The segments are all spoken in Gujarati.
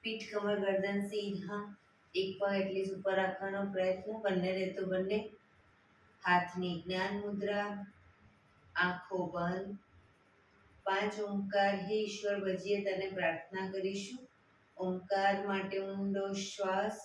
પીઠ કમર ગરદન સીધા, એક પગ એટલી ઉપર રાખવાનો પ્રયત્ન, બંને રહેતો બંને. હાથની જ્ઞાન મુદ્રા, આંખો બંધ. 5 ઓમકાર હે ઈશ્વર ભજીએ તને પ્રાર્થના કરીશું. ઓમકાર માટે ઊંડો શ્વાસ.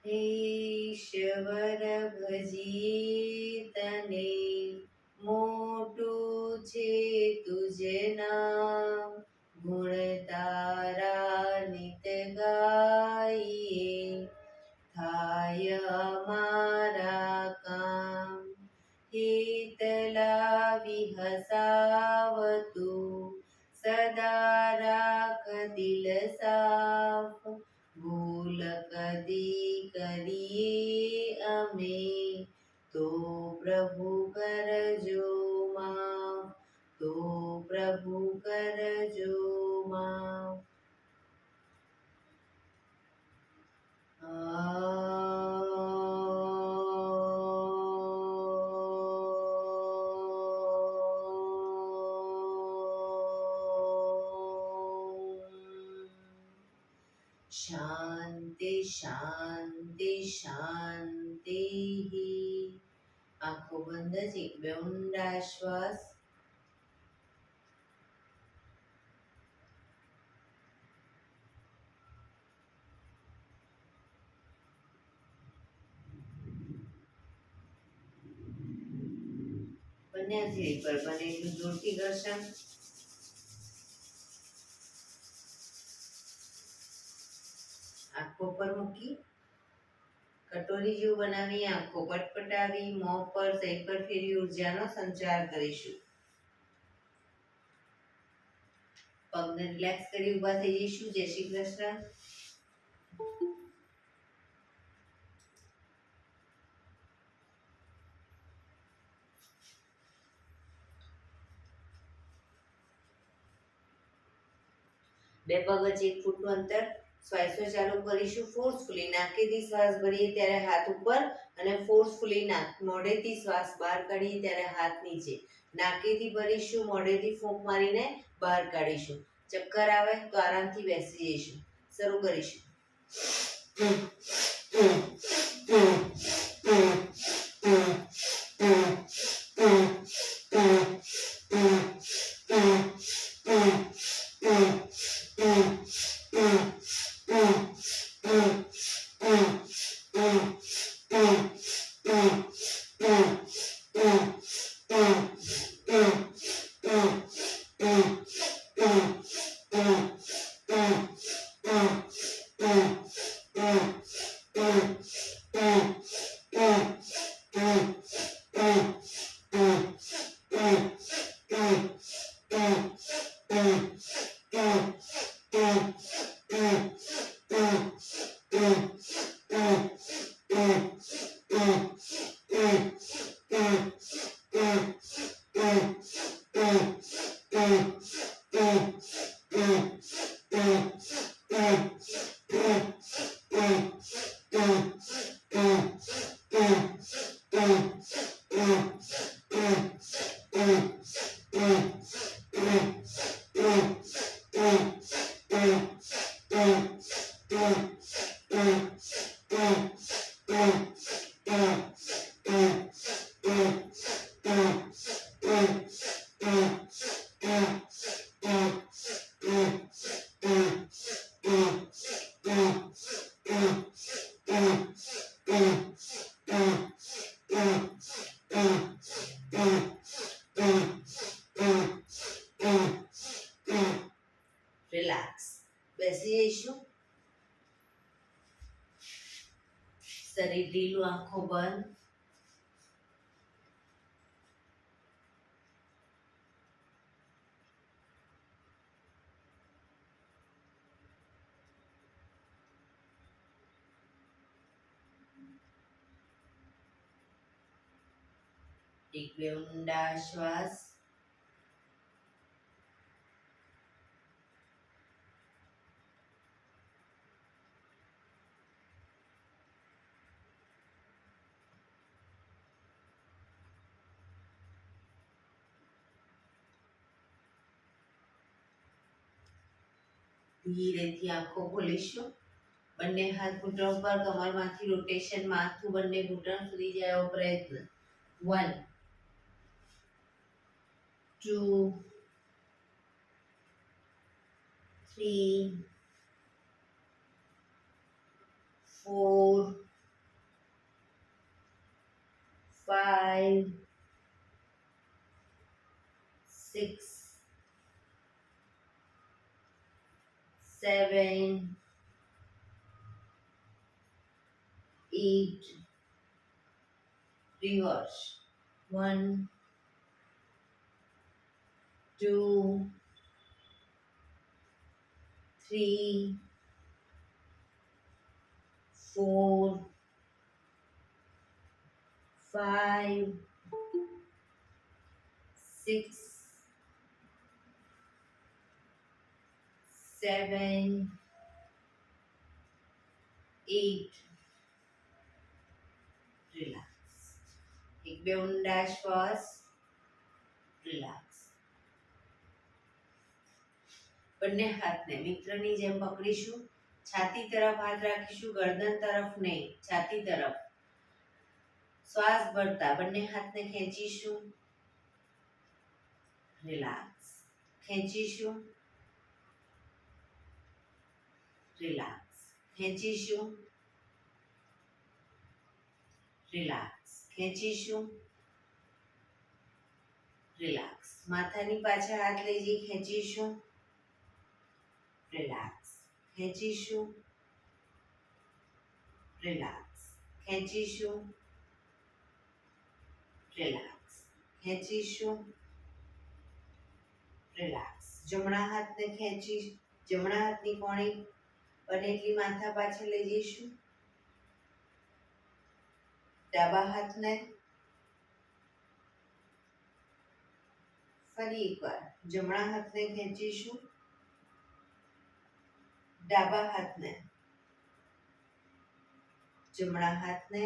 ઈશ્વર ભજીએ તને મોટું છે તુજ નામ, ગુણ તારા નિત ગાઈએ થાય અમારા કામ. હેતલા વિહસાવતું સદા રાખ દિલ સાફ, ભૂલ કદી કરીએ અમે તો પ્રભુ કરજો માફ, તો પ્રભુ કરજો માફ. શાંતિ શાંતિ શાંતિ. આંખો બંધ છે, બે ઊંડા શ્વાસ. બંને હાથેળી પર બને એટલું જોરથી ઘર્ષણ. આંખો પર મૂકી કટોરી જેવું બનાવી આંખો પટપટાવી મોં પર સૈકર ફેરવી ઉર્જાનો સંચાર કરીશું. પગને રિલેક્સ કરી ઊભા થઈ જઈશું. જય શ્રી કૃષ્ણ. બે પગ વચ્ચે 1 ફૂટનું અંતર. શ્વાસો ચાલુ કરીશું. ફોર્સફુલી નાકેથી શ્વાસ ભરીએ ત્યારે હાથ ઉપર અને ફોર્સફુલી મોઢેથી શ્વાસ બહાર કાઢીએ ત્યારે હાથ નીચે. નાકેથી ભરીશું, મોઢેથી ફૂંક મારીને બહાર કાઢીશું. ચક્કર આવે તો આરામથી બેસી જઈશું. શરૂ કરીશું. રિલેક્સ. બેસી જઈશું. શરીર ઢીલું, આંખો બંધ. એક બે ઊંડા શ્વાસ. ધીરેથી આંખો ખોલીશું. બંને હાથ ઘૂંટણ પર, કમરમાંથી રોટેશન, માથું બંને ઘૂંટણ સુધી જાય એવો પ્રયત્ન. 1 2 3 4 5 6 7 8. Reverse. 1 2 3 4 5 6 7 8. રિલેક્સ. એક બે ઊંડા શ્વાસ. રિલેક્સ. બંને હાથને મિત્રની જેમ પકડીશું. છાતી તરફ હાથ રાખીશું, ગરદન તરફ નહીં, છાતી તરફ. શ્વાસ ભરતા બંને હાથને ખેંચીશું. રિલેક્સ. ખેંચીશું. રિલેક્સ. ખેંચીશું. રિલેક્સ. ખેંચીશું. રિલેક્સ. માથાની પાછળ હાથ લઈ જઈ ખેંચીશું. રિલેક્સ. ખેંચીશું. રિલેક્સ. ખેંચીશું. રિલેક્સ. ખેંચીશું. રિલેક્સ. જમણા હાથને ખેંચી, જમણા હાથની કોણી બને એટલી માથા પાછળ લઈ જઈશું. ડાબા હાથને ફરી એકવાર જમણા હાથને ખેંચીશું. ડાબા હાથને, જમણા હાથને,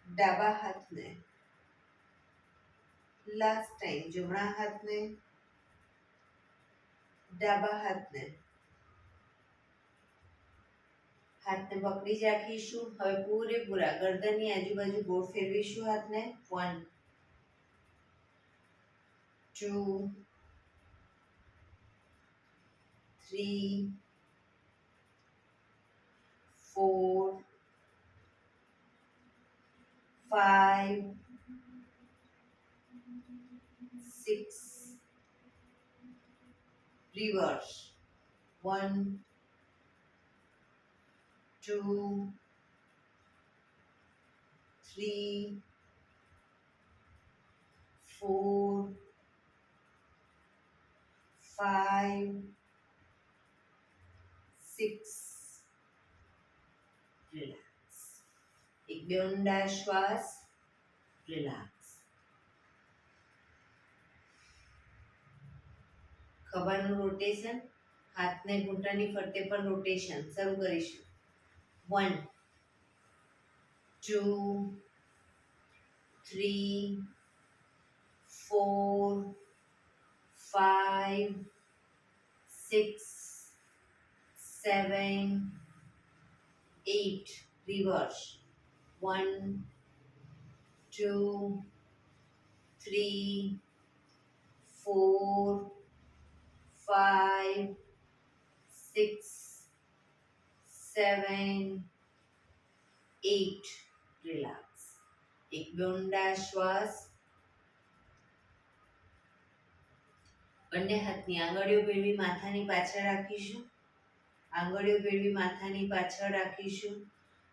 ડાબા હાથને. લાસ્ટ ટાઈમ જમણા હાથને, ડાબા હાથને. હાથને પકડી જ રાખીશું. હવે પૂરેપૂરા ગરદનની આજુબાજુ ગોળ ફેરવીશું હાથને. 1 2 3 4 5 6. Reverse. 1 2 3 4 5 6. રિલેક્સ. એક બે ઊંડા શ્વાસ. રિલેક્સ. ખભાનું રોટેશન, હાથને ઘૂંટણની ફરતે પર રોટેશન શરૂ કરીશું. 1 2 3 4 5 6 7 8. Reverse. 1 2 3 4 5 6 7 8. રિલેક્સ. એક બે ઊંડા શ્વાસ. બંને હાથની આંગળીઓ ભેળવી માથાની પાછળ રાખીશું. આંગળીઓ ભેળવી માથાની પાછળ રાખીશું.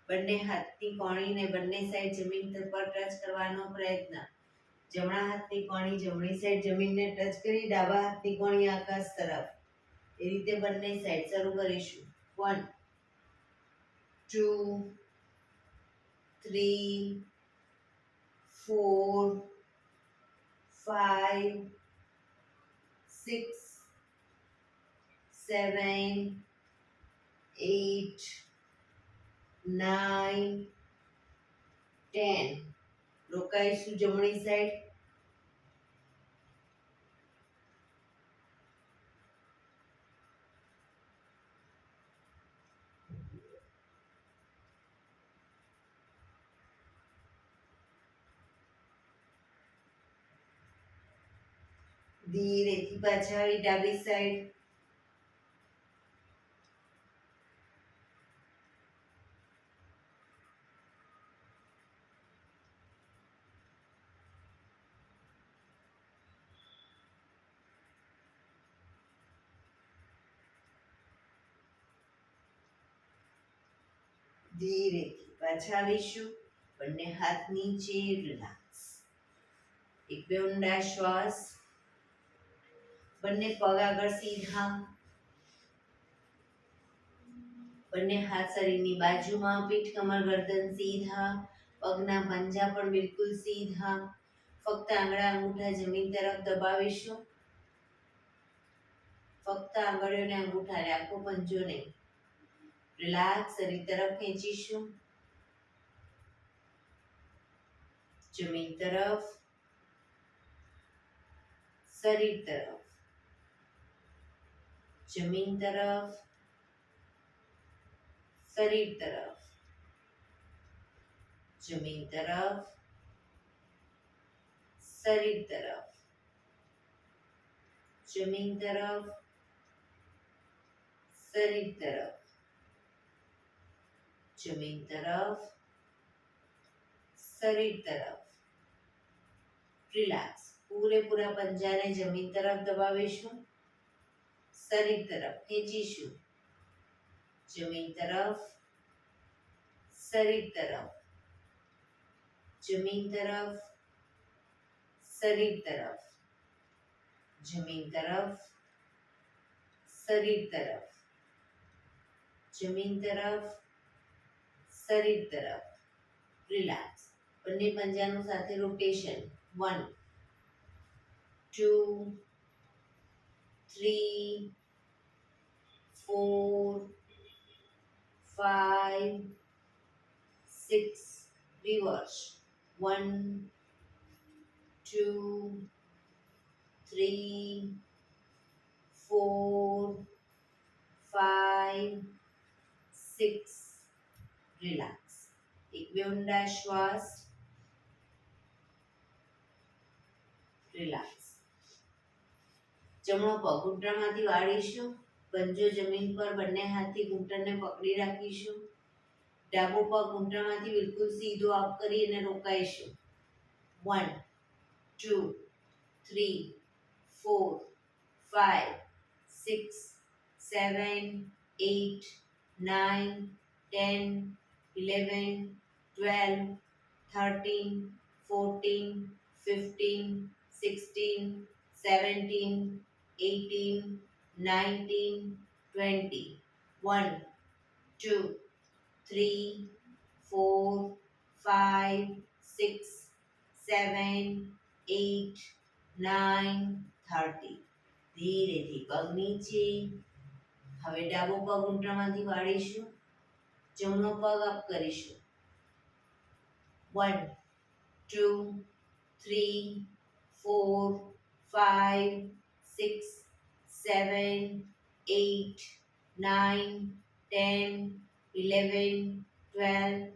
બંને હાથની કોણીને બંને સાઈડ જમીન પર ટચ કરવાનો પ્રયત્ન. જમણા હાથની કોણી જમણી સાઈડ જમીનને ટચ કરી ડાબા હાથની કોણી આકાશ તરફ. એ રીતે બંને સાઈડ શરૂ કરીશું. 1 2 3 4 5 6 7 8 9 10. રોકાઈશું જમણી સાઈડ. ધીરેથી પાછા આવી ડાબી સાઈડ. ધીરેથી પાછા આવીશું. બંને હાથ નીચે. રિલેક્સ. એક બે ઊંડા શ્વાસ. બંને પગ આગળ સીધા. બંને હાથ શરીરની બાજુમાં. પીઠ કમર ગરદન સીધા. પગના પંજા પણ બિલકુલ સીધા. ફક્ત આંગળા અંગૂઠા જમીન તરફ દબાવીશું. ફક્ત આંગળીઓને અંગૂઠાને, આખો પંજો નહીં. રિલેક્સ. શરીર તરફ ખેંચીશું. જમીન તરફ. શરીર તરફ. જમીન તરફ. શરીર તરફ. જમીન તરફ. શરીર તરફ. જમીન તરફ. શરીર તરફ. જમીન તરફ. શરીર તરફ. રિલેક્સ. પૂરેપૂરા પંજાને જમીન તરફ દબાવીશું. શરીર તરફ ખેંચીશું. જમીન તરફ. શરીર તરફ. જમીન તરફ. શરીર તરફ. જમીન તરફ. શરીર તરફ. જમીન તરફ. શરીર તરફ. રિલેક્સ. બંને પંજાનું સાથે રોટેશન. 1 2 3 4 5 6. રિવર્સ. 1 2 3 4 5 6. રિલેક્સ. એક બે ઊંડા શ્વાસ. રિલેક્સ. જમણો પગ ઘૂંટણમાંથી વાળીશું. પંજો જમીન પર બંને હાથથી ઘૂંટણને પકડી રાખીશું. ડાબો પગ ઘૂંટણમાંથી બિલકુલ સીધો અપ કરી અને રોકાઈશું. 1 2 3 4 5 6 7 8 9 10 11 12 13 14 15 16 17 18 19 20. 1 2 3 4 5 6 7 8 9 30. ધીરેથી પગ નીચે. હવે ડાબો પગ ઘૂંટણમાંથી વાળીશું. જમણો પગ અપ કરીશું. 1 2 3 4 5 6 7 8 9 10 11 12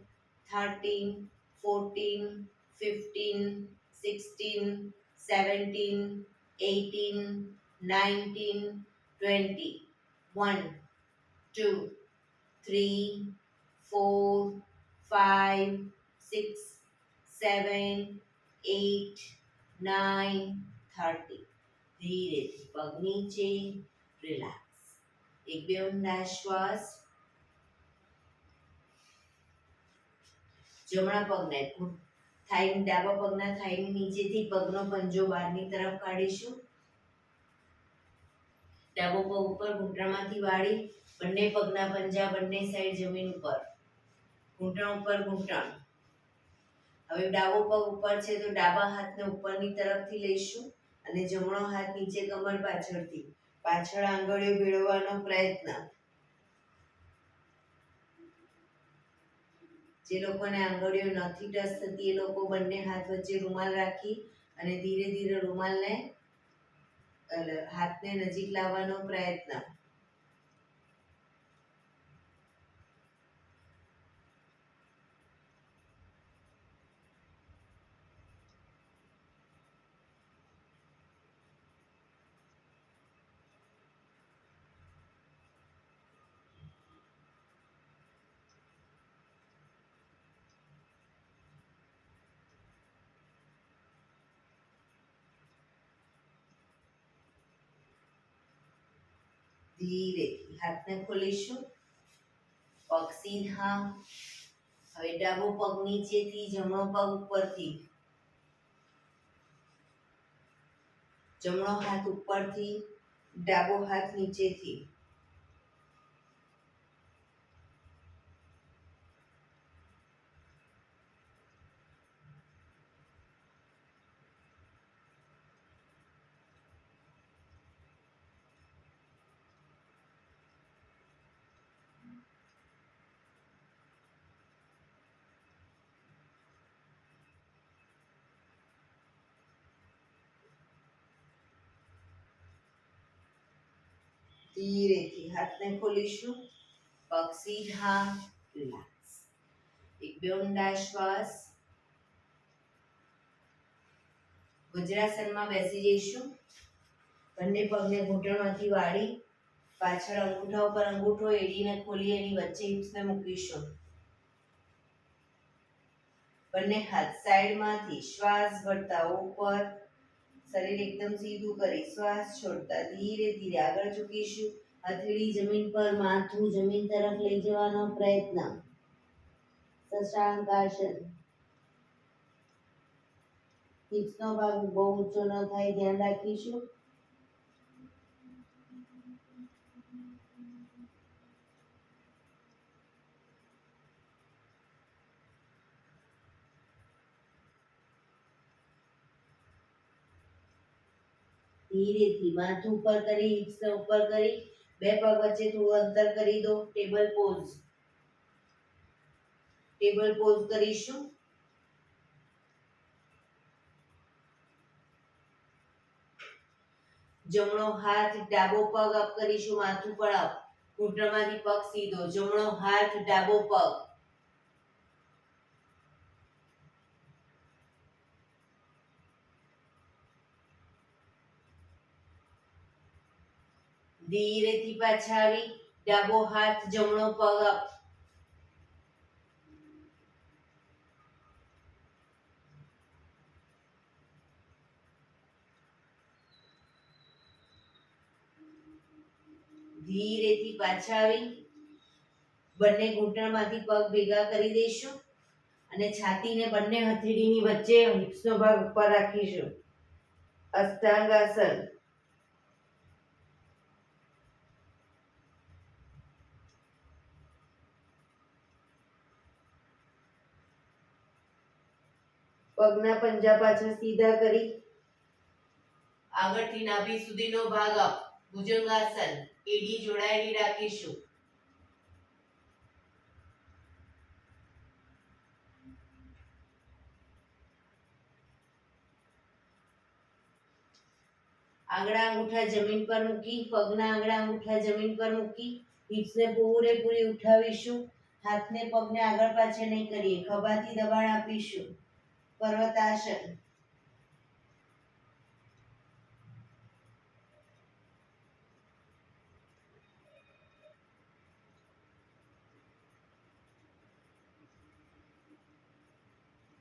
13 14 15 16 17 18 19 20. 1 2 3 4 5 6 7 8 9 30. ધીરેથી પગ નીચે, રિલેક્સ. એક બે ઊંડા શ્વાસ. જમણા પગને ડાબા પગના થાઈની નીચેથી પગનો પંજો બહારની તરફ કાઢીશું. ડાબો પગ ઉપર ઘૂંટણમાંથી વાળી, બંને પગના પંજા બંને સાઈડ જમીન ઉપર, ઘૂંટણ ઉપર ઘૂંટણ. હવે ડાબો પગ ઉપર છે તો ડાબા હાથને ઉપરની તરફથી લઈશું અને જમણો હાથ નીચે કમર પાછળથી, પાછળ આંગળીઓ ભેળવવાનો પ્રયત્ન. જે લોકોને આંગળીઓ નથી ટચ થતી એ લોકો બંને હાથ વચ્ચે રૂમાલ રાખી અને ધીરે ધીરે રૂમાલને હાથને નજીક લાવવાનો પ્રયત્ન. ધીરેથી હાથને ખોલીશું. પગ સીધા. હવે ડાબો પગ નીચેથી, જમણો પગ ઉપરથી, જમણો હાથ ઉપરથી, ડાબો હાથ નીચેથી. ધીરેથી હાથને ખોલીશું. પગ સીધા, રિલેક્સ. એક બે ઊંડા શ્વાસ. વજ્રાસનમાં બેસી જઈશું. બંને પગને ઘૂંટણમાંથી વાળી, પાછળ અંગૂઠા ઉપર અંગૂઠો એડીને ખોલી એની વચ્ચે હિપ્સને મૂકીશું. બંને હાથ સાઈડમાંથી શ્વાસ ભરતા ઉપર, શરીર એકદમ સીધું કરી શ્વાસ છોડતા ધીરે ધીરે આગળ ઝૂકીશું. હથેળી જમીન પર, માથું જમીન તરફ લઈ જવાનો પ્રયત્ન. શશાંક આસન. હિપ્સનો ભાગ બહુ ઊંચો ન થાય ધ્યાન રાખીશું. ધીરેથી માથું ઉપર કરી, હિપ્સને ઉપર કરી, બે પગ વચ્ચે થોડું અંતર કરી દો. Table pose. ટેબલ પોઝ કરીશું. જમણો હાથ ડાબો પગ અપ કરીશું, માથું પર અપ, ઘૂંટણમાંથી પગ સીધો, જમણો હાથ ડાબો પગ. ધીરેથી પાછા આવી, ડાબો હાથ જમણો પગ અપ. ધીરેથી પાછા આવી, બંને ઘૂંટણમાંથી પગ ભેગા કરી દઈશું અને છાતીને બંને હથેળીની વચ્ચે હિપ્સનો ભાગ ઉપર રાખીશું. અષ્ટાંગાસન. પગના પંજા પાછળ સીધા કરી, આગળથી નાભી સુધીનો ભાગ અપ. ભુજંગાસન. એડી જોડાયેલી રાખીશું. આંગળા અંગૂઠા જમીન પર મૂકી, પગના આંગળા અંગૂઠા જમીન પર મૂકી, હિપ્સને પૂરેપૂરી ઉઠાવીશું. હાથને પગને આગળ પાછળ નહીં કરીએ, ખભાથી દબાણ આપીશું. પર્વતાસન.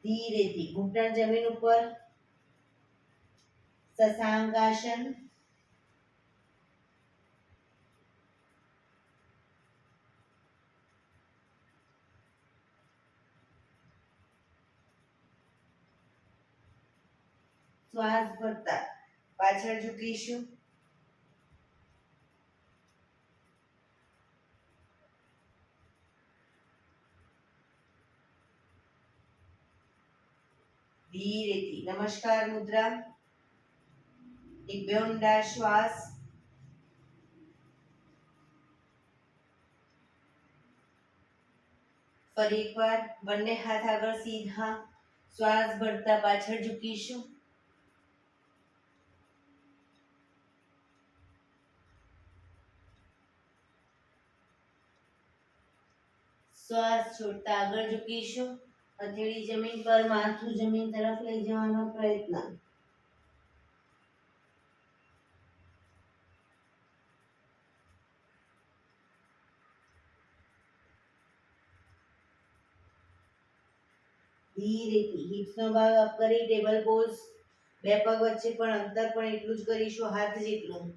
ધીરેથી ઘૂંટણ જમીન ઉપર. શશાંક આસન. શ્વાસ ભરતા પાછળ ઝૂકીશું. ધીરેથી નમસ્કાર મુદ્રા. એક બે ઊંડા શ્વાસ. ફરી એકવાર બંને હાથ આગળ સીધા, શ્વાસ ભરતા પાછળ ઝૂકીશું. શ્વાસ છોડતા આગળ ઝૂકીશું. હથેળી જમીન પર, માથું જમીન તરફ લઈ જવાનો પ્રયત્ન. ધીરેથી હિપ્સનો ભાગ અપ કરી ટેબલ પોઝ. બે પગ વચ્ચે પણ અંતર પણ એટલું જ કરીશું, હાથ જેટલું.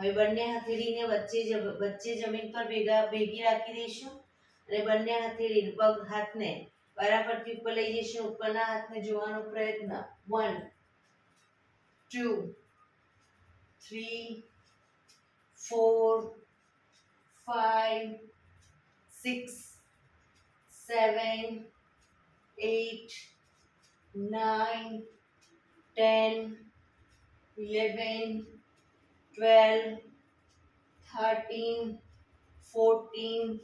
હવે બંને હથેળીને વચ્ચે જમીન પર ભેગી રાખી દઈશું અને બંને હથેળી પગ હાથને વારાફરતી ઉપર લઈ જઈશું. ઉપરના હાથને જોવાનો પ્રયત્ન. 1 2 3 4 5 6 7 8 9 10 11 12 13 14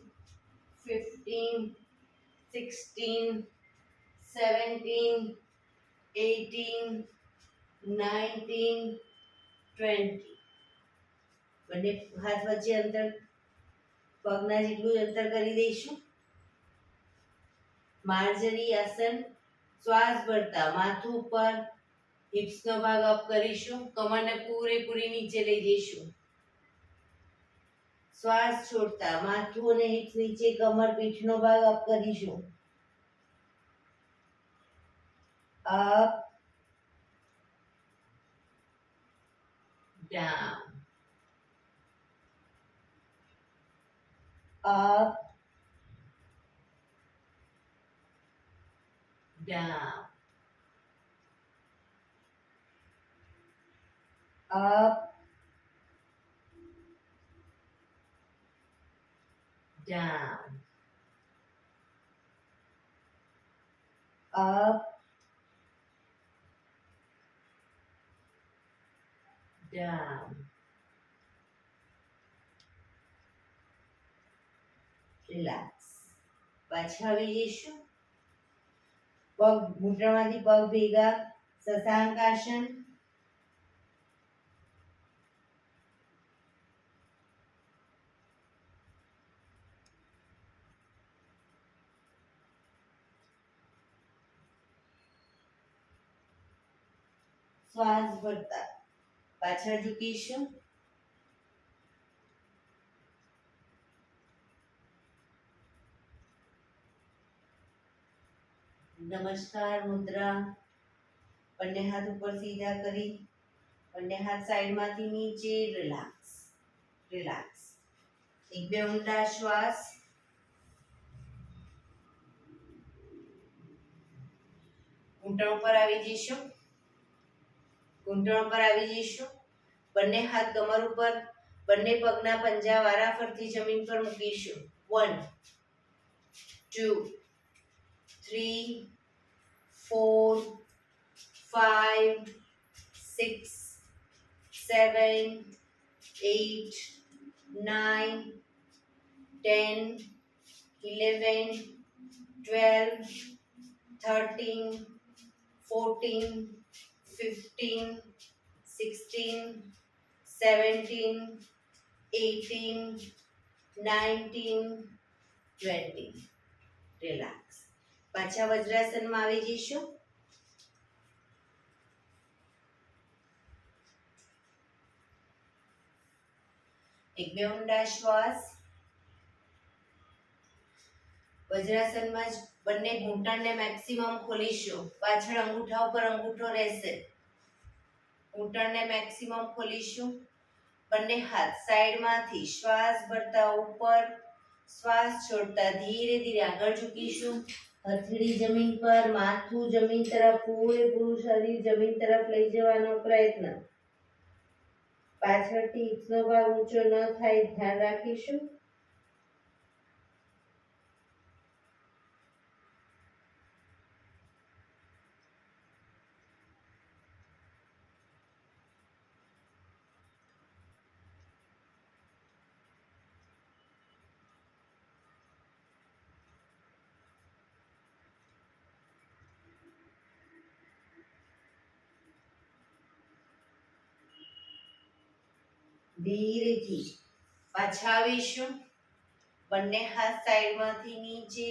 15 16 17 18 19 20. બંને હાથ વચ્ચે અંતર પગના જેટલું અંતર કરી દઈશું. માર્જરી આસન. શ્વાસ ભરતા માથું ઉપર, હિપ્સનો ભાગ અપ કરીશું. કમરને પૂરેપૂરી નીચે લઈ જઈશું. શ્વાસ છોડતા માથું અને હિપ્સ નીચે, કમર પીઠનો ભાગ અપ કરીશું. Up down, up down, up down, up down. Relax. પાછા આવી જઈશું. પગ ઘૂંટણમાંથી પગ ભેગા, શશાંક આસન. શ્વાસ ભરતા પાછળ ઝૂકીશું. નમસ્કાર મુદ્રા. બંને હાથ ઉપર સીધા કરી બંને હાથ સાઈડમાંથી નીચે. Relax relax. એક બે ઊંડા શ્વાસ. ઘૂંટણ પર આવી જઈશું. ઘૂંટણ પર આવી જઈશું. બંને હાથ કમર ઉપર, બંને પગના પંજા વારાફરતી જમીન પર મૂકીશું. 1 2 3 4 5 6 7 8 9 10 11 12 13 14 15 16 17 18 19 20. રિલેક્સ. પાછા વજ્રાસનમાં આવી જઈશું. એક બે ઊંડા શ્વાસ. વજ્રાસનમાં જ બંને ઘૂંટણને મેક્સિમમ ખોલીશું. પાછળ અંગૂઠા ઉપર અંગૂઠો રહેશે. ઘૂંટણને મેક્સિમમ ખોલીશું. બંને હાથ સાઈડમાંથી શ્વાસ ભરતા ઉપર, શ્વાસ છોડતા ધીરે ધીરે આગળ ઝૂકીશું. હથેળી જમીન પર, માથું જમીન તરફ, પૂરેપૂરું શરીર જમીન તરફ લઈ જવાનો પ્રયત્ન. પાછળથી હિપ્સનો ભાગ ઊંચો ન થાય ધ્યાન રાખીશું. ધીરેથી પાછા આવીશું. બંને હાથ સાઈડમાંથી નીચે,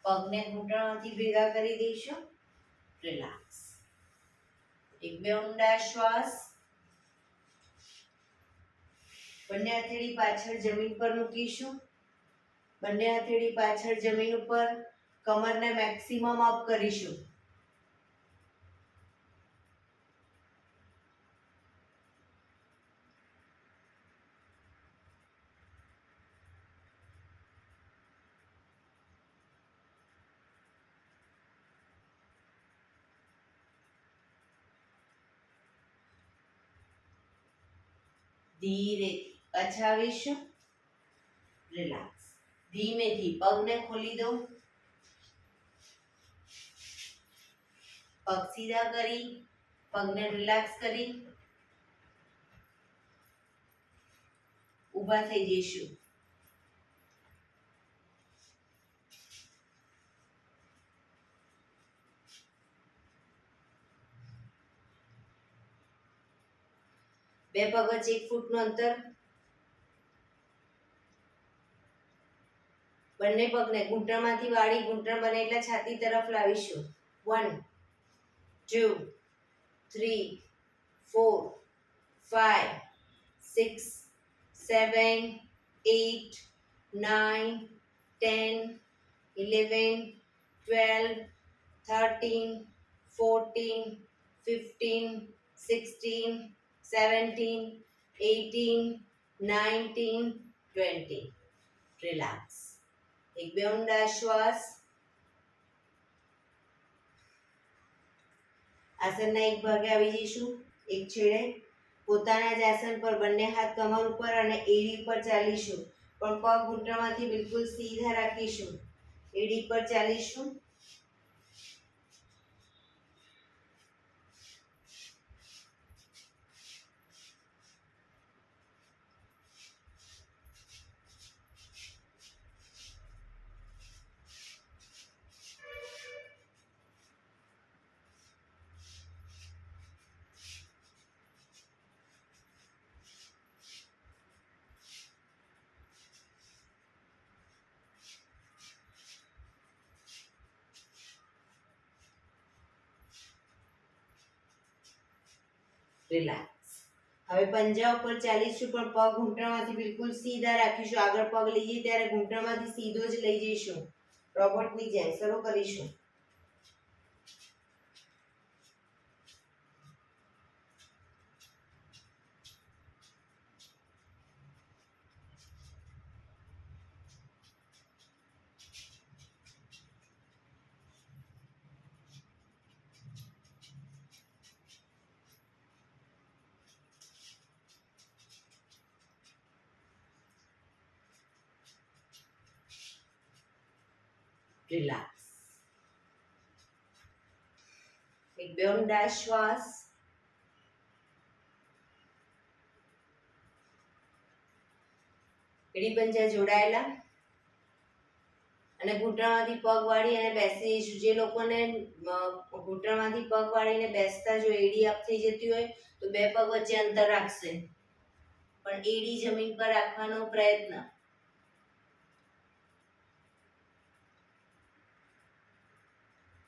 પગને ઘૂંટણમાંથી ભેગા કરી દઈશું. રિલેક્સ. એક બે ઊંડા શ્વાસ. બંને હથેળી પાછળ જમીન પર મૂકીશું. બંને હથેળી પાછળ જમીન ઉપર, કમરને મેક્સિમમ અપ કરીશું. ધીરેથી પાછા આવીશું. રિલેક્સ. ધીમેથી પગને ખોલી દો. પગ સીધા કરી, પગને રિલેક્સ કરી ઊભા થઈ જઈશું. બે પગ વચ્ચે 1 ફૂટનું અંતર. બંને પગને ઘૂંટણમાંથી વાળી ઘૂંટણ બને એટલે છાતી તરફ લાવીશું. 1 2 3 4 5 6 7 8 9 10 11 12 13 14 15 16 17 18 19 20. રિલેક્સ. એક બે ઊંડા શ્વાસ. આસનના એક ભાગે આવી જઈશું. એક છેડે પોતાના જ આસન પર બંને હાથ કમર ઉપર અને એડી પર ચાલીશું, પણ પગ ઘૂંટણમાંથી બિલકુલ સીધા રાખીશું. એડી પર ચાલીશું. રિલેક્સ. હવે પંજા ઉપર ચાલીશું, પણ પગ ઘૂંટણમાંથી બિલકુલ સીધા રાખીશું. આગળ પગ લઈએ ત્યારે ઘૂંટણમાંથી સીધો જ લઈ જઈશું. રોબોટની જેમ શરૂ કરીશું. રિલેક્સ. એક બે ઊંડા શ્વાસ. એડી પંજા જોડાયેલા અને ઘૂંટણમાંથી પગ વાળી અને બેસી જઈશું. જે લોકોને ઘૂંટણમાંથી પગ વાળીને બેસતા જો એડી અપ થઈ જતી હોય તો બે પગ વચ્ચે અંતર રાખશે, પણ એડી જમીન પર રાખવાનો પ્રયત્ન.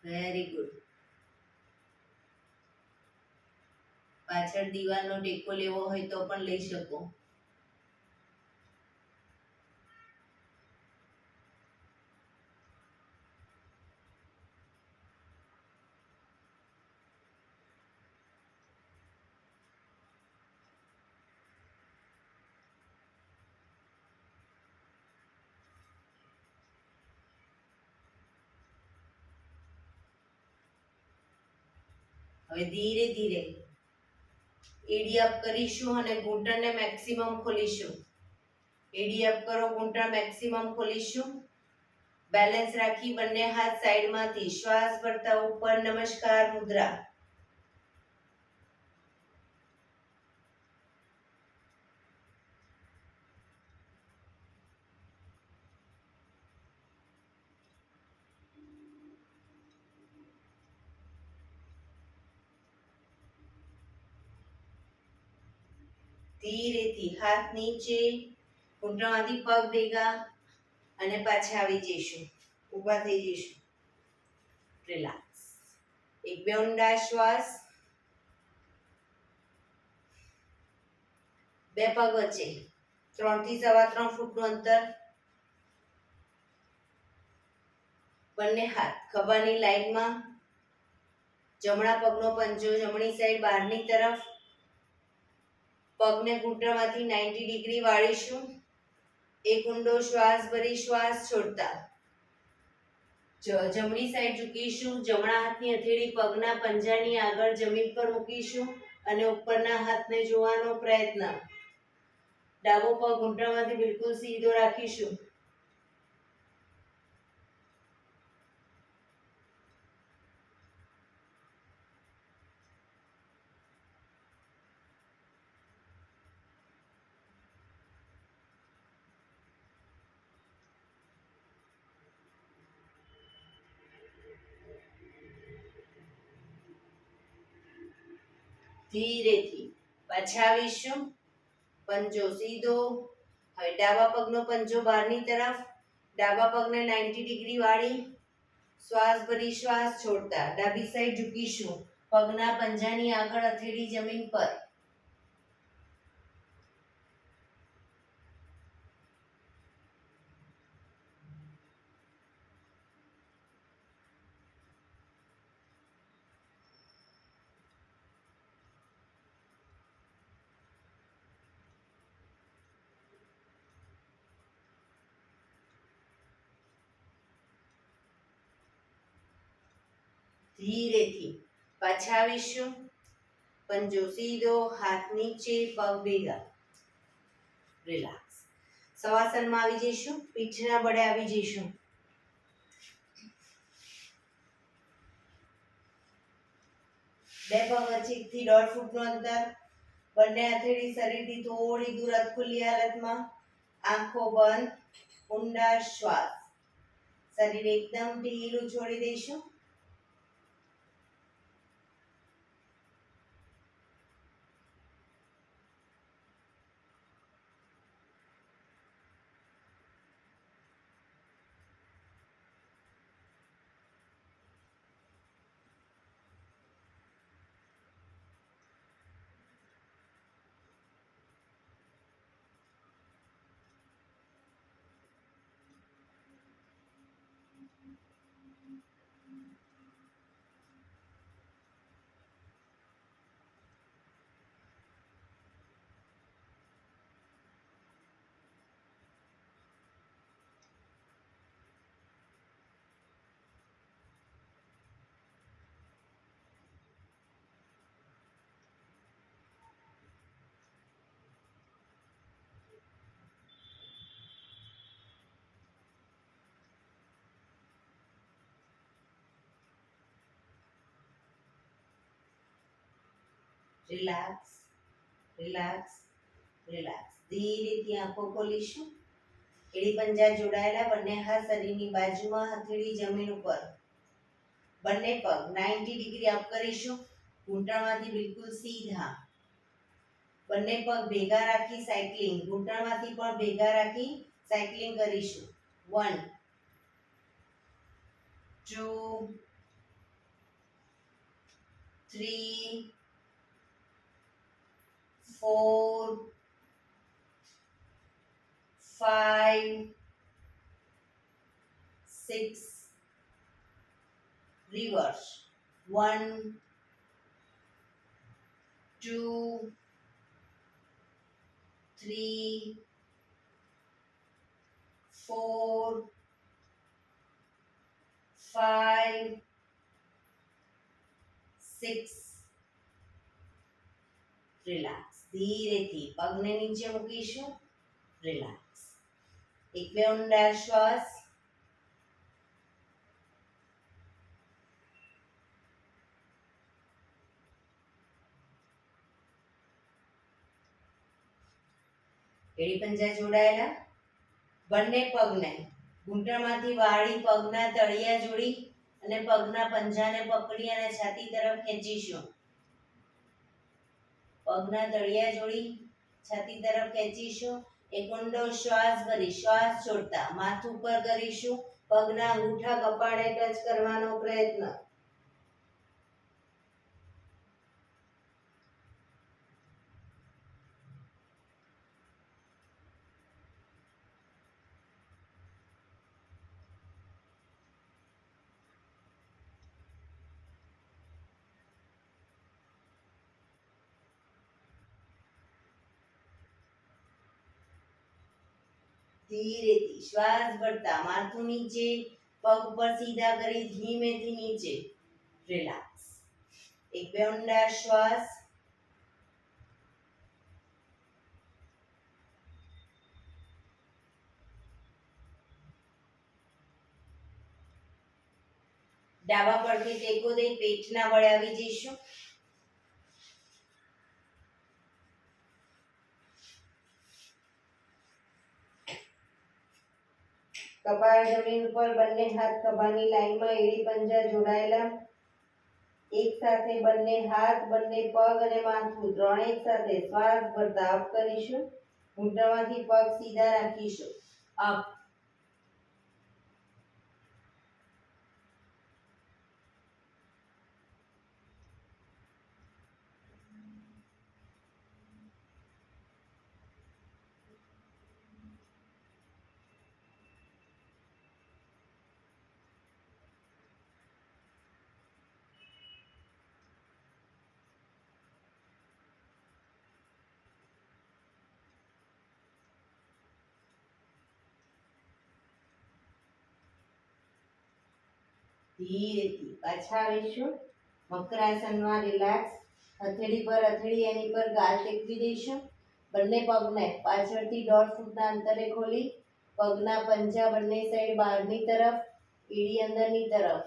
Very good. પાછળ દીવાલનો ટેકો લેવો હોય તો પણ લઈ શકો. હવે ધીરે ધીરે એડી અપ કરીશું અને ઘૂંટણને મેક્સિમમ ખોલીશું. એડી અપ કરો, ઘૂંટણ મેક્સિમમ ખોલીશું. બેલેન્સ રાખી બંને હાથ સાઈડમાંથી શ્વાસ ભરતા ઉપર નમસ્કાર મુદ્રા. ધીરેથી હાથ નીચે, ઘૂંટણમાંથી પગ ભેગા અને પાછા આવી જઈશું. ઊભા થઈ જઈશું. રિલેક્સ. એક બે ઊંડા શ્વાસ. બે પગ વચ્ચે 3 થી 3.25 ફૂટનું અંતર. બંને હાથ ખભાની લાઈનમાં. જમણા પગનો પંજો જમણી સાઈડ બહારની તરફ. પગને ઘૂંટણમાંથી 90 ડિગ્રી વાળીશું. એક ઊંડો શ્વાસ ભરી શ્વાસ છોડતા જમણી સાઈડ ઝૂકીશું. જમણા હાથની હથેળી પગના પંજાની આગળ જમીન પર મૂકીશું અને ઉપરના હાથને જોવાનો પ્રયત્ન. ડાબો પગ ઘૂંટણમાંથી બિલકુલ સીધો રાખીશું. ધીરેથી પાછા આવીશું. પંજો સીધો. હવે ડાબા પગનો પંજો બહારની તરફ. ડાબા પગને 90 ડિગ્રી વાળી શ્વાસ ભરી શ્વાસ છોડતા ડાબી સાઈડ ઝૂકીશું. પગના પંજાની આગળ હથેળી જમીન પર. ધીરેથી પાછા આવીશું. પંજો સીધો, હાથ નીચે, પગ ભેગા. રિલેક્સ. શવાસનમાં આવી જઈશું. પીઠના બળે આવી જઈશું. બે પગ વચ્ચે 1 થી 1.5 ફૂટનું અંતર. બંને હથેળી શરીરથી થોડી દૂર ખુલ્લી હાલતમાં. આંખો બંધ. ઊંડા શ્વાસ. શરીર એકદમ ઢીલું છોડી દઈશું. Relax, relax, relax. ધીરેથી આંખો ખોલીશું. એડી પંજા જોડાયેલા. બંને હાથ શરીરની બાજુમાં, હથેળી જમીન ઉપર. બંને પગ 90 ડિગ્રી અપ કરીશું. ઘૂંટણમાંથી બિલકુલ સીધા. બંને પગ ભેગા રાખી સાયકલિંગ. ઘૂંટણમાંથી પણ ભેગા રાખી સાયકલિંગ કરીશું. 1 2 3 4 5 6. Reverse. 1 2 3 4 5 6 રિલેક્સ. ધીરેથી પગને નીચે મૂકીશું. રિલેક્સ. એક બે ઊંડા શ્વાસ. એડી પંજા જોડાયેલા. બંને પગને ઘૂંટણમાંથી વાળી પગના તળિયા જોડી અને પગના પંજાને પકડી અને છાતી તરફ ખેંચીશું. પગના તળિયા જોડી છાતી તરફ ખેંચીશું. એક ઊંડો શ્વાસ ભરી શ્વાસ છોડતા માથું ઉપર કરીશું. પગના અંગૂઠા કપાળે ટચ કરવાનો પ્રયત્ન. ધીરેથી શ્વાસ ભરતા માથું નીચે, પગ પર સીધા કરી ધીમેથી નીચે. રિલેક્સ. એક બે ઊંડા શ્વાસ. ડાબા પડખે ટેકો દઈ પેટના બળે આવી જઈશું. કપાળ જમીન ઉપર, બંને હાથ ખભાની લાઈનમાં, એડી પંજા જોડાયેલા. એક સાથે બંને હાથ, બંને પગ અને માથું ત્રણે એક સાથે શ્વાસ ભરતા અપ કરીશું. ઘૂંટણમાંથી પગ સીધા રાખીશું. અપ. ધીરેથી પાછા આવીશું. મકરાસનમાં રિલેક્સ. હથેળી પર હથેળી એની પર ગાલ ટેકવી દઈશું. બંને પગને પાછળથી 1.5 ફૂટના અંતરે ખોલી પગના પંજા બંને સાઈડ બહારની તરફ, એડી અંદરની તરફ.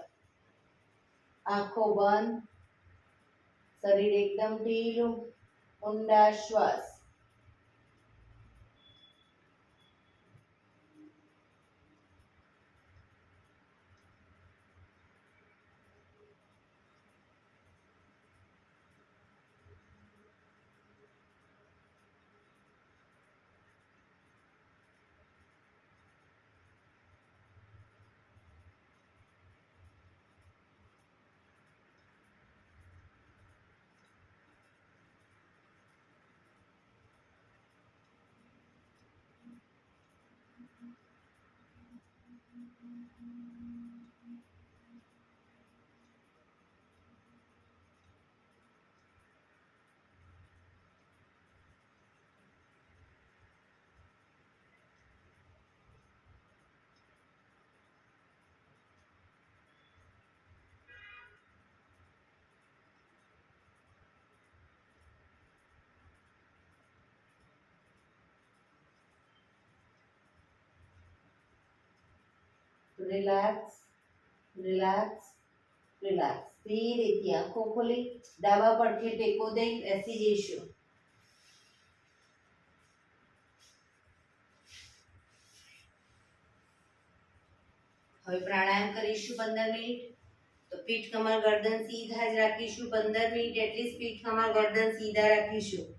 આંખો બંધ. શરીર એકદમ ઢીલું. ઊંડા શ્વાસ. રિલેક્સ. રિલેક્સ. રિલેક્સ. ધીરેથી આંખો ખોલી ડાબા પડખે ટેકો દઈ બેસી જઈશું. હવે પ્રાણાયામ કરીશું 15 મિનિટ. તો પીઠ કમર ગરદન સીધા જ રાખીશું. 15 મિનિટ એટલીસ્ટ પીઠ કમર ગરદન સીધા રાખીશું.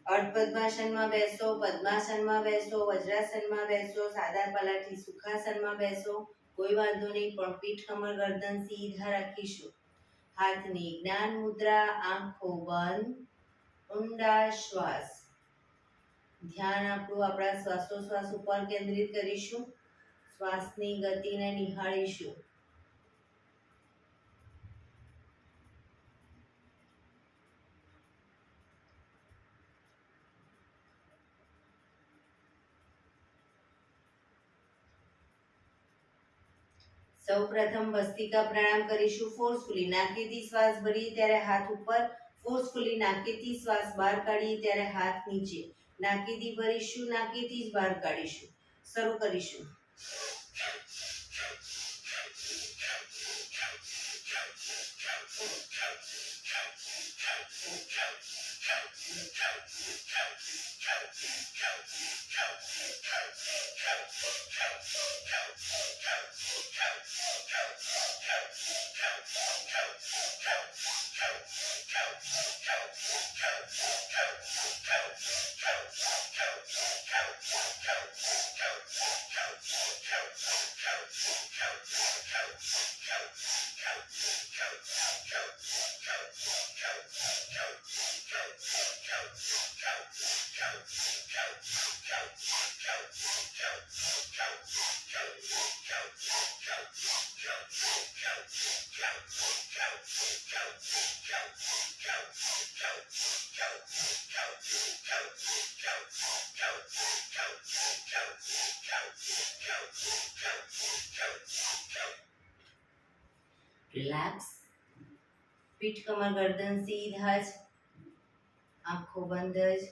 અર્ધ પદ્માસનમાં બેસો, પદ્માસનમાં બેસો, વજ્રાસનમાં બેસો, સાદા પલાઠી સુખાસનમાં બેસો, કોઈ વાંધો નહીં, પણ પીઠ કમર ગરદન સીધા રાખીશું. હાથની જ્ઞાન મુદ્રા, આંખો બંધ. ઊંડા શ્વાસ. ધ્યાન આપણું આપણા શ્વાસોશ્વાસ ઉપર કેન્દ્રિત કરીશું. શ્વાસની ગતિને નિહાળીશું. સૌપ્રથમ ભસ્તિકા પ્રાણાયામ કરીશું ફોર્સફુલી. નાકેથી શ્વાસ ભરીએ ત્યારે હાથ ઉપર ફોર્સફુલી નાકેથી શ્વાસ બહાર કાઢીએ ત્યારે હાથ નીચે. નાકેથી ભરીશું, નાકેથી જ બહાર કાઢીશું. શરૂ કરીશું. રિલેક્સ. પીઠ કમર ગરદન સીધા જ. આંખો બંધ જ.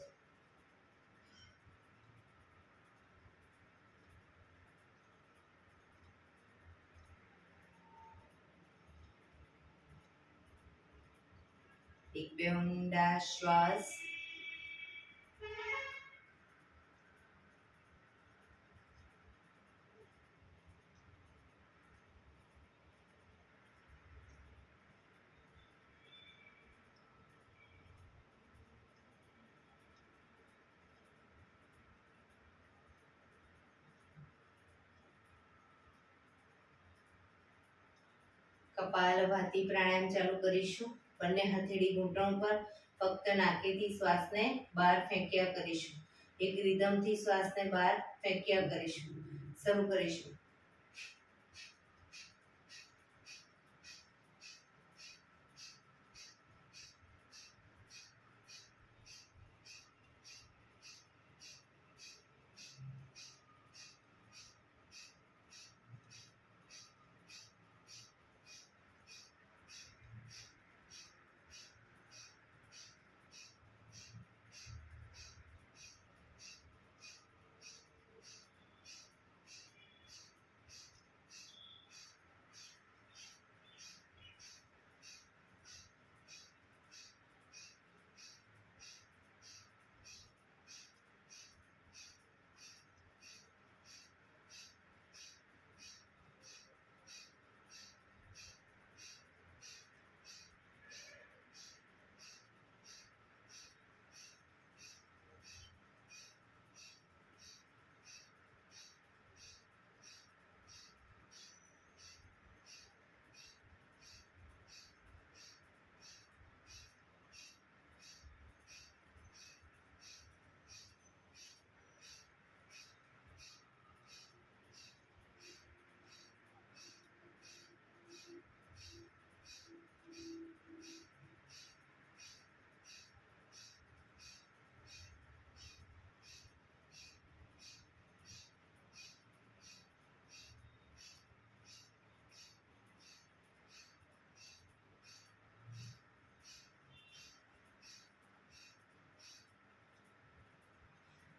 એક બે ઊંડા શ્વાસ. કપાલભાતી પ્રાણાયામ ચાલુ કરીશું. બંને હથેળી ઘૂંટણ પર. ફક્ત નાકેથી શ્વાસને બહાર ફેંક્યા કરીશું. એક રિધમથી શ્વાસને બહાર ફેંક્યા કરીશું. શરૂ કરીશું.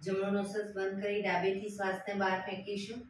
જમણો નોસસ બંધ કરી ડાબેથી શ્વાસને બહાર ફેંકીશું.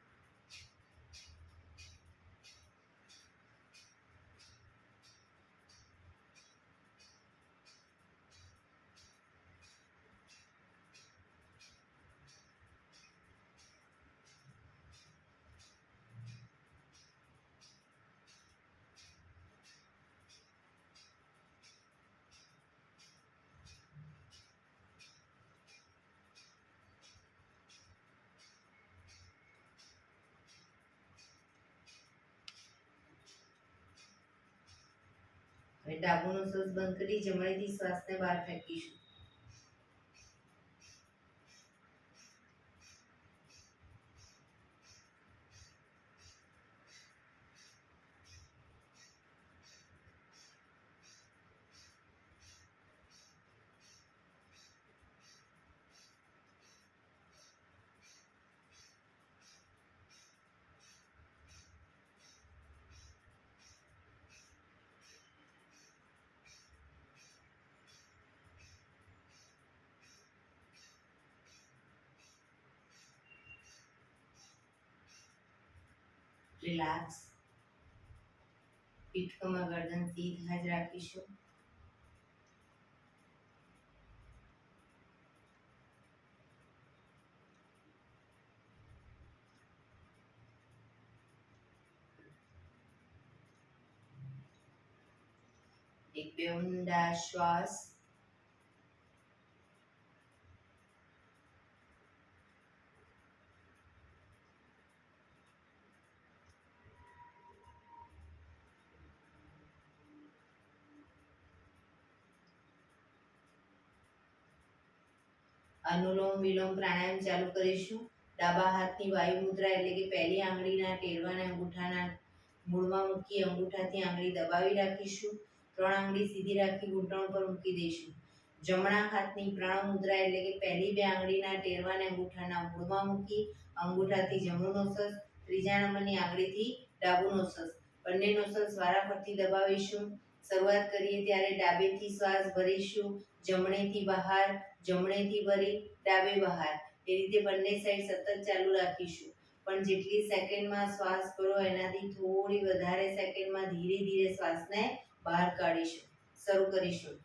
હવે ડાબુ નોસસ બંધ કરી જમણેથી શ્વાસને બહાર ફેંકીશું. રિલેક્સ. પીઠ કમર ગરદન સીધા જ રાખીશું. એક બે ઊંડા શ્વાસ. અનુલોમ વિલોમ પ્રાણાયામ ચાલુ કરીશું. ડાબા હાથની વાયુ મુદ્રા એટલે કે પહેલી આંગળીના ટેરવાના અંગૂઠાના મૂળમાં મૂકી અંગૂઠાથી આંગળી દબાવી રાખીશું. 3 આંગળી સીધી રાખી ઘૂંટણ પર મૂકી દઈશું. જમણા હાથની પ્રણવ મુદ્રા એટલે કે પહેલી 2 આંગળીના ટેરવાના અંગૂઠાના મૂળમાં મૂકી અંગૂઠાથી જમણું નોસસ, ત્રીજા નંબરની આંગળીથી ડાબું નોસસ, બંને નોસસ વારાફરતી દબાવીશું. શરૂઆત કરીએ ત્યારે ડાબેથી શ્વાસ ભરીશું, જમણેથી બહાર, જમણેથી ભરી, ડાબે બહાર. એ રીતે બંને સાઈડ સતત ચાલુ રાખીશું. પણ જેટલી સેકન્ડમાં શ્વાસ ભરો એનાથી થોડી વધારે સેકન્ડમાં ધીરે ધીરે શ્વાસને બહાર કાઢીશું. શરૂ કરીશું.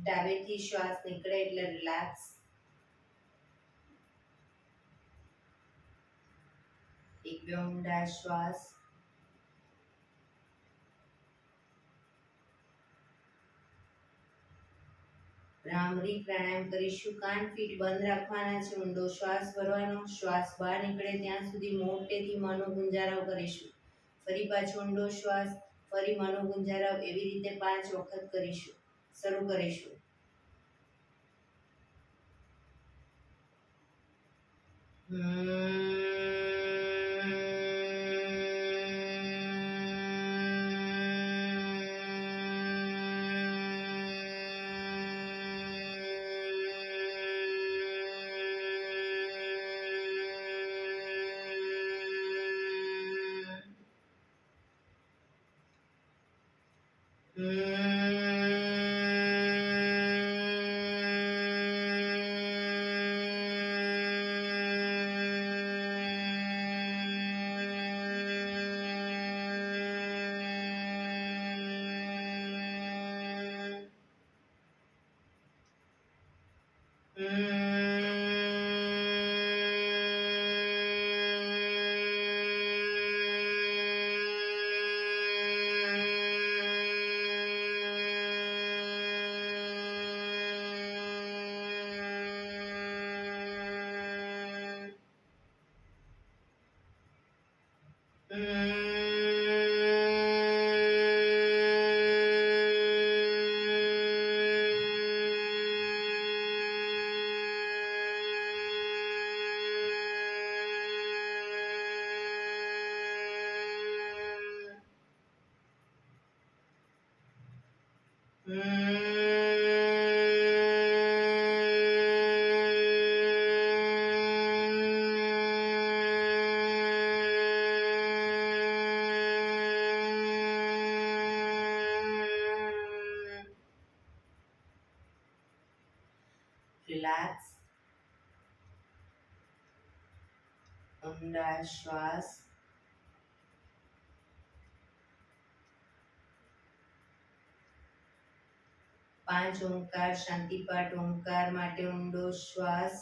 ડાબેથી શ્વાસ નીકળે એટલે રિલેક્સ. એક બે ઊંડા શ્વાસ. ભ્રામરી પ્રાણાયામ કરીશું. કાન ફીટ બંધ રાખવાના છે. ઊંડો શ્વાસ ભરવાનો. શ્વાસ બહાર નીકળે ત્યાં સુધી મોટેથી મોંનો ગુંજારાવ કરીશું. ફરી પાછો ઊંડો શ્વાસ. ફરી મોંનો ગુંજારાવ. એવી રીતે 5 વખત કરીશું. શરૂ કરીશું. રિલેક્સ. ઊંડા શ્વાસ. પાંચ ઓમકાર શાંતિપાઠ. ઓમકાર માટે ઊંડો શ્વાસ.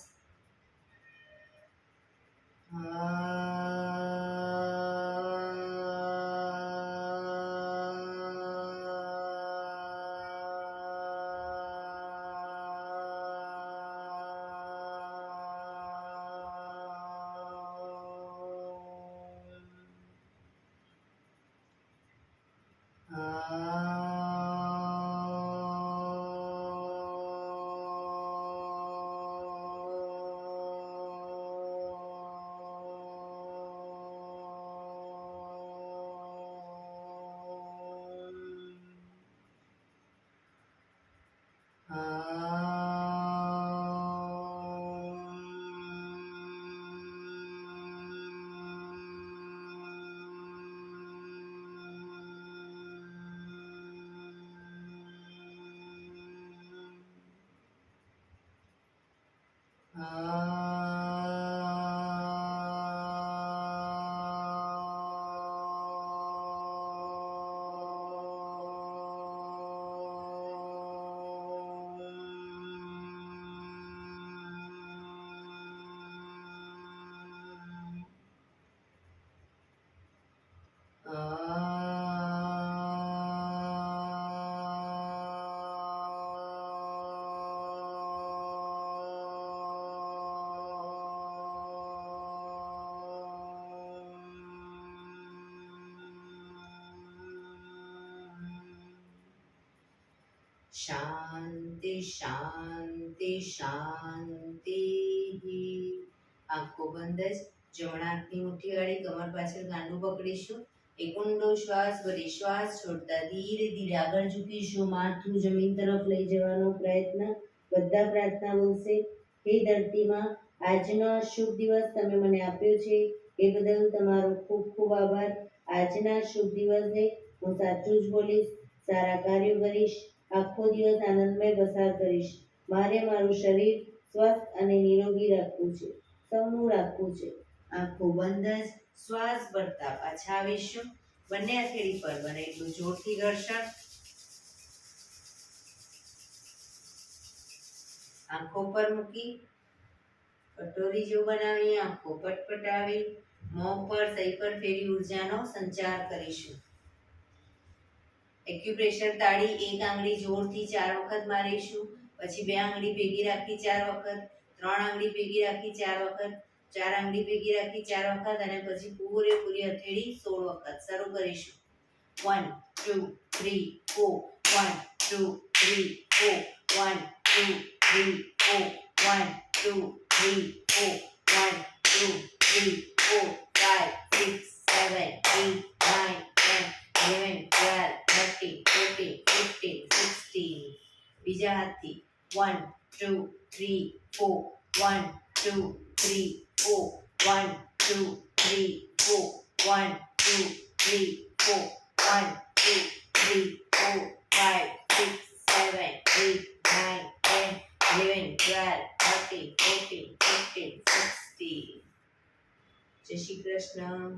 શાંતિ શાંતિ શાંતિ. આંખો બંધ જ. જમણા હાથની મુઠ્ઠી વાળી કમર પાછળ ગાંડું પકડીશું. એક ઊંડો શ્વાસ ભરી શ્વાસ છોડતા ધીરે ધીરે આગળ ઝૂકીશું. માથું જમીન તરફ લઈ જવાનો પ્રયત્ન. બધા પ્રાર્થના બોલશે. હે ધરતીમાં, આજનો આ શુભ દિવસ તમે મને આપ્યો છે એ બદલ તમારો ખૂબ ખૂબ આભાર. આજના શુભ દિવસે હું સાચું જ બોલીશ, સારા કાર્યો કરીશ, આખો દિવસ આનંદમય પસાર કરીશ. મારે મારું શરીર સ્વસ્થ અને નિરોગી રાખવું છે, સૌનું રાખવું છે. આંખો બંધ જ શ્વાસ ભરતા પાછા આવીશું. બંને હથેળી પર બને એટલું જોરથી ઘર્ષણ. આંખો પર મૂકી કટોરી જો બનાવી આંખો પટપટાવી મોં પર સહી પર ફેરી ઉર્જાનો સંચાર કરીશું. એક્યુપ્રેશર તાળી એક આંગળી જોરથી 4 વખત મારીશું. પછી 2 આંગળી ભેગી રાખી 4 વખત, 3 આંગળી ભેગી રાખી 4 વખત, 4 આંગળી ભેગી રાખી 4 વખત અને પછી પૂરેપૂરી હથેળી 16 વખત. શરૂ કરીશું. 1 2 3 4 1 2 3 4 1 2 3 4 1 2 3 4 1 2 3 4 5 6 7 8 9 10 11 12 13 14 15 16. બીજા હાથથી 1 2 3 4 1 2 3 4 1 2 3 4 1 2 3 4 1 2 3 4 5 6 7 8 9 10 11 12 13 14 15 16. જય શ્રી કૃષ્ણ.